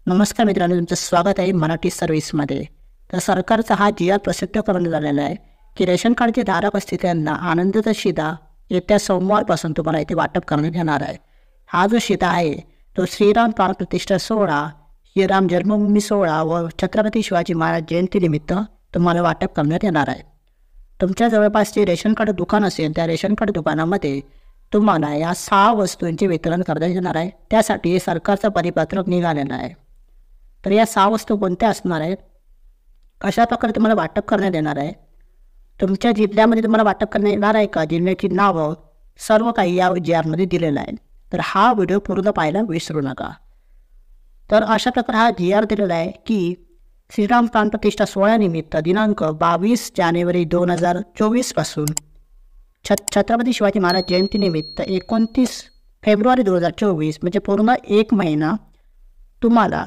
नमस्कार मित्रांनो, तुमचं स्वागत आहे मराठी सर्व्हिसमध्ये. तर सरकारचा हा जी आर प्रसिद्ध करण्यात झालेला आहे की रेशन कार्डचे धारक असतील त्यांना आनंदाचा शिधा येत्या सोमवारपासून तुम्हाला इथे वाटप करण्यात येणार आहे. हा जो शिधा आहे तो श्रीराम प्राणप्रतिष्ठा सोहळा, श्रीराम जन्मभूमी सोहळा व छत्रपती शिवाजी महाराज जयंतीनिमित्त तुम्हाला वाटप करण्यात येणार आहे. तुमच्या जवळपास जे रेशन कार्ड दुकान असेल त्या रेशन कार्ड दुकानामध्ये तुम्हाला या 6 वस्तूंचे वितरण करण्यात येणार आहे. त्यासाठी सरकारचं परिपत्रक निघालेलं आहे. तर या 6 वस्तू कोणत्या असणार आहेत, कशा प्रकारे तुम्हाला वाटप करण्यात येणार आहे, तुमच्या जिल्ह्यामध्ये तुम्हाला वाटप करण्यात येणार आहे का, जिल्ह्याची नावं सर्व काही या जी आरमध्ये दिलेलं आहे. तर हा व्हिडिओ पूर्ण पाहायला विसरू नका. तर अशा प्रकारे हा जी आर दिलेला आहे की श्रीराम प्राणप्रतिष्ठा सोहळ्यानिमित्त दिनांक 22 जानेवारी 2024 पासून छत्रपती शिवाजी महाराज जयंतीनिमित्त 29 फेब्रुवारी 2024 म्हणजे पूर्ण 1 महिना तुम्हाला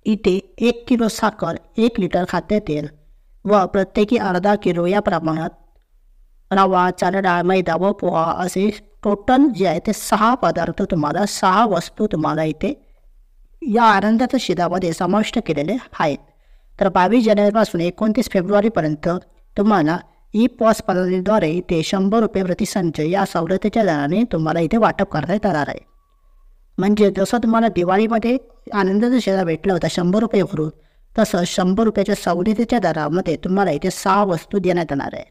इथे 1 किलो साखर, 1 लिटर खाद्यतेल व प्रत्येकी अर्धा किलो या प्रमाणात रवा, चणा डाळ, मैदा व पोहा असे टोटल जे आहे ते 6 पदार्थ तुम्हाला 6 वस्तू तुम्हाला इथे या आनंदाच्या शिधामध्ये समाविष्ट केलेले आहेत. तर 22 जानेवारीपासून 29 फेब्रुवारीपर्यंत तुम्हाला ई-पॉस पद्धतीद्वारे इथे 100 रुपये प्रतिसंच या सवलतीच्या दराने तुम्हाला इथे वाटप करण्यात येणार आहे. म्हणजे जसं तुम्हाला दिवाळीमध्ये आनंदाचा शिधा भेटला होता 100 रुपये भरून, तसं 100 रुपयाच्या सवलतीच्या दरामध्ये तुम्हाला इथे 6 वस्तू देण्यात येणार आहे.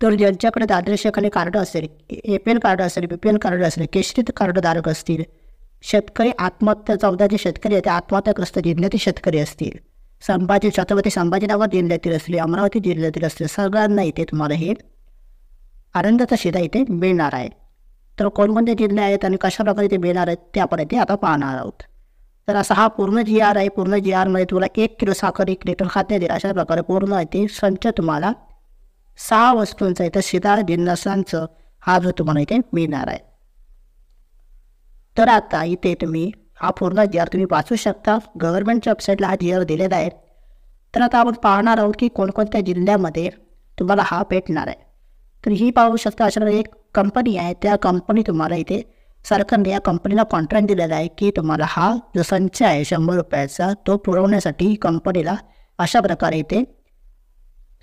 तर ज्यांच्याकडे दारिद्र्य रेषेखाली कार्ड असेल, APL कार्ड असेल, BPL कार्ड असेल, केशरी कार्ड धारक असतील, शेतकरी आत्महत्या 14 जे शेतकरी आहेत ते आत्महत्याग्रस्त जिल्ह्यातील शेतकरी असतील, छत्रपती संभाजीनगर जिल्ह्यातील असतील, अमरावती जिल्ह्यातील असतील, सगळ्यांना इथे तुम्हाला हे आनंदाचा शिधा इथे मिळणार आहे. तर कोणकोणते जिल्हे आहेत आणि कशा प्रकारे ते मिळणार आहेत ते आपण इथे आता पाहणार आहोत. तर असा हा पूर्ण जी आर आहे. पूर्ण जी आरमध्ये तुम्हाला 1 किलो साखर, 1 लिटर खाद्यतेल अशा प्रकारे पूर्ण इथे संच तुम्हाला 6 वस्तूंचा इथं शिधा जिन्नसांचं हा जो तुम्हाला इथे मिळणार आहे. तर आता इथे तुम्ही हा पूर्ण जी आर तुम्ही वाचू शकता. गव्हर्नमेंटच्या वेबसाईटला हा जी आर दिलेला आहे. तर आता आपण पाहणार आहोत की कोणकोणत्या जिल्ह्यामध्ये तुम्हाला हा भेटणार आहे. तर ही पाहू शकता अशा एक कंपनी आहे. त्या कंपनी तुम्हाला इथे सरकारने या कंपनीला कॉन्ट्रॅक्ट दिलेला आहे की तुम्हाला हा जो संच आहे 100 रुपयाचा तो पुरवण्यासाठी कंपनीला अशा प्रकारे इथे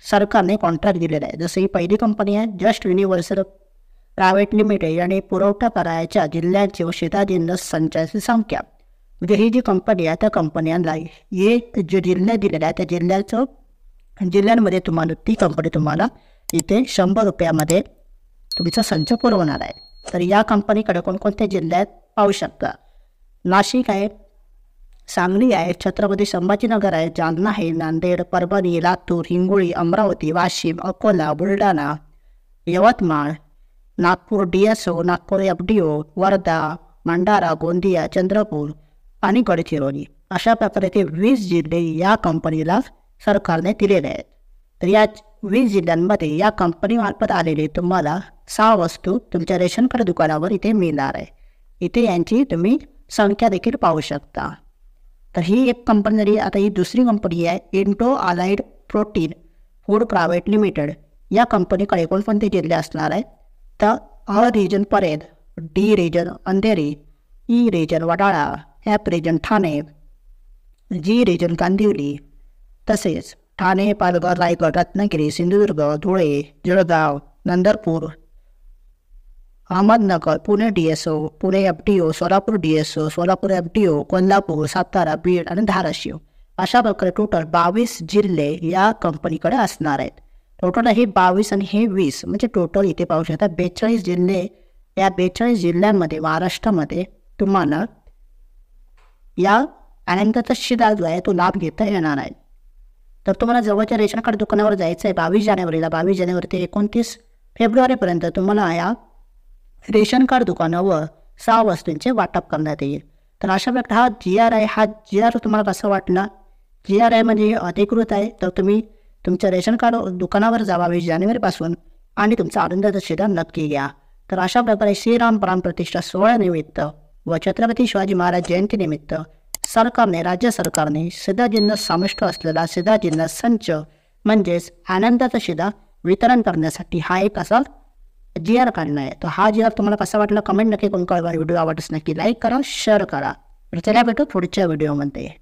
सरकारने कॉन्ट्रॅक्ट दिलेला आहे. जसं ही पहिली कंपनी आहे जस्ट युनिव्हर्सल प्रायव्हेट लिमिटेड आणि पुरवठा करायच्या जिल्ह्यांची व शिधा जिन्नस संचाची संख्या. म्हणजे ही जी कंपनी आहे त्या कंपन्यांना हे जे जिल्हे दिलेले आहे त्या जिल्ह्यांमध्ये तुम्हाला ती कंपनी तुम्हाला इथे 100 रुपयामध्ये तुमचा संच पुरवणार आहे. तर या कंपनीकडे कोणकोणत्या जिल्ह्यात पाहू शकता. नाशिक आहे, सांगली आहे, छत्रपती संभाजीनगर आहे, जालना आहे, नांदेड, परभणी, लातूर, हिंगोली, अमरावती, वाशिम, अकोला, बुलढाणा, यवतमाळ, नागपूर DSO, नागपूर FDO, वर्धा, भंडारा, गोंदिया, चंद्रपूर आणि गडचिरोली अशा प्रकारे ते 20 जिल्हे या कंपनीला सरकारने दिलेले आहेत. तर या 20 जिल्ह्यांमध्ये या कंपनीमार्फत आलेले तुम्हाला 6 वस्तू तुमच्या रेशन कार्ड दुकानावर इथे मिळणार आहे. इथे यांची तुम्ही संख्या देखील पाहू शकता. तर ही एक कंपनी झाली. आता ही दुसरी कंपनी आहे Indo Allied Protein Food Private Limited. या कंपनीकडे कोणकोणते जिल्हे असणार आहेत तर अ रिजन परेड, D region Andheri, E region Wadala, F region Thane, G region Kandivali, तसेच Thane, Palghar, Raigad, Ratnagiri, Sindhudurg, Dhule, Jalgaon, नंदरपूर, Ahmednagar, Pune DSO, Pune FDO, Solapur DSO, Solapur FDO, Kolhapur, Satara, Beed आणि धाराशिव अशा प्रकारे टोटल 22 जिल्हे या कंपनीकडे असणार आहेत. टोटल हे 22 आणि हे 20 म्हणजे टोटल इथे पाहू शकता 42 जिल्हे. या 42 जिल्ह्यांमध्ये महाराष्ट्रामध्ये तुम्हाला या आनंदाचा शिधा जो आहे तो लाभ घेता येणार आहे. तर तुम्हाला जवळच्या रेशन कार्ड दुकानावर जायचं आहे 22 जानेवारीला. 22 जानेवारी ते 29 फेब्रुवारीपर्यंत तुम्हाला या रेशन कार्ड दुकानावर 6 वस्तूंचे वाटप करण्यात येईल. तर अशा प्रकारे हा जी आर आहे. हा जी आर तुम्हाला कसा वाटला? जी आर आहे म्हणजे अधिकृत आहे. तर तुम्ही तुमच्या रेशन कार्ड दुकानावर जावा 22 जानेवारीपासून आणि तुमचा आनंदाचा शिधा नक्की घ्या. तर अशा प्रकारे श्रीराम प्राणप्रतिष्ठा सोहळ्यानिमित्त व छत्रपती शिवाजी महाराज जयंतीनिमित्त सरकारने, राज्य सरकारने शिधा जिन्नस समाविष्ट असलेला शिधा जिन्नस संच म्हणजेच आनंदाचा शिधा वितरण करण्यासाठी हा एक असा जी आर काढला आहे. तर हा जी आर तुम्हाला कसा वाटला कमेंट नक्की करून कळवा. व्हिडिओ आवडल्यास नक्की लाईक करा, शेअर करा. तर चला भेटू पुढच्या व्हिडिओमध्ये.